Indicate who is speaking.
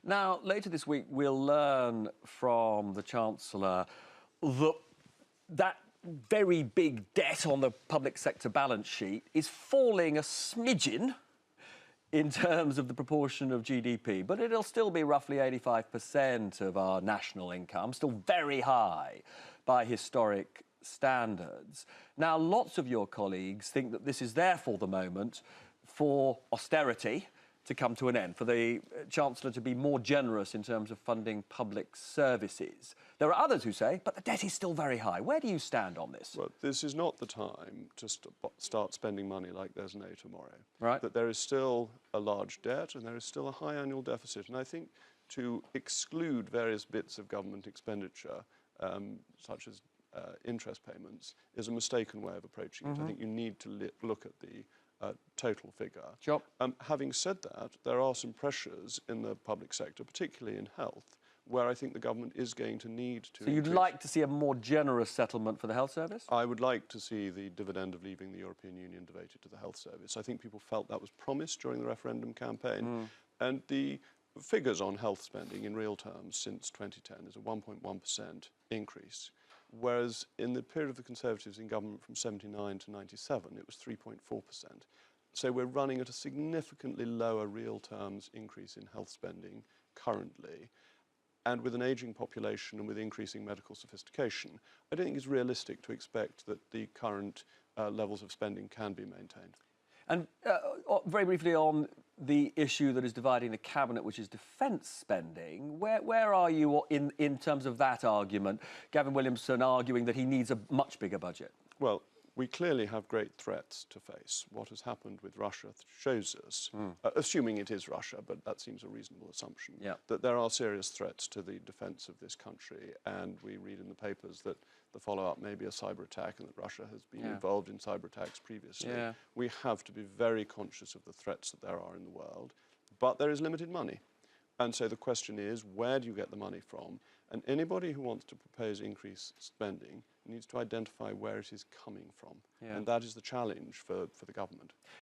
Speaker 1: Now, later this week, we'll learn from the Chancellor that very big debt on the public sector balance sheet is falling a smidgen in terms of the proportion of GDP, but it'll still be roughly 85% of our national income, still very high by historic standards. Now, lots of your colleagues think that this is therefore the moment for austerity to come to an end, for the Chancellor to be more generous in terms of funding public services. There are others who say, but the debt is still very high. Where do you stand on this?
Speaker 2: Well, this is not the time to start spending money like there's no tomorrow.
Speaker 1: Right.
Speaker 2: That there is still a large debt and there is still a high annual deficit. And I think to exclude various bits of government expenditure, such as interest payments, is a mistaken way of approaching it. I think you need to look at the total figure.
Speaker 1: Sure.
Speaker 2: Having said that, there are some pressures in the public sector, particularly in health, where I think the government is going to need to...
Speaker 1: So you'd like to see a more generous settlement for the health service?
Speaker 2: I would like to see the dividend of leaving the European Union devoted to the health service. I think people felt that was promised during the referendum campaign. And the figures on health spending in real terms since 2010 is a 1.1% increase, whereas in the period of the Conservatives in government from 79 to 97, it was 3.4%. So we're running at a significantly lower real terms increase in health spending currently. And with an ageing population and with increasing medical sophistication, I don't think it's realistic to expect that the current levels of spending can be maintained.
Speaker 1: And very briefly on the issue that is dividing the cabinet, which is defence spending, where are you in terms of that argument? Gavin Williamson arguing that he needs a much bigger budget.
Speaker 2: Well, we clearly have great threats to face. What has happened with Russia shows us, assuming it is Russia, but that seems a reasonable assumption, that there are serious threats to the defence of this country. And we read in the papers that the follow-up may be a cyber attack and that Russia has been involved in cyber attacks previously. We have to be very conscious of the threats that there are in the world, but there is limited money. And so the question is, where do you get the money from? And anybody who wants to propose increased spending needs to identify where it is coming from. And that is the challenge for the government.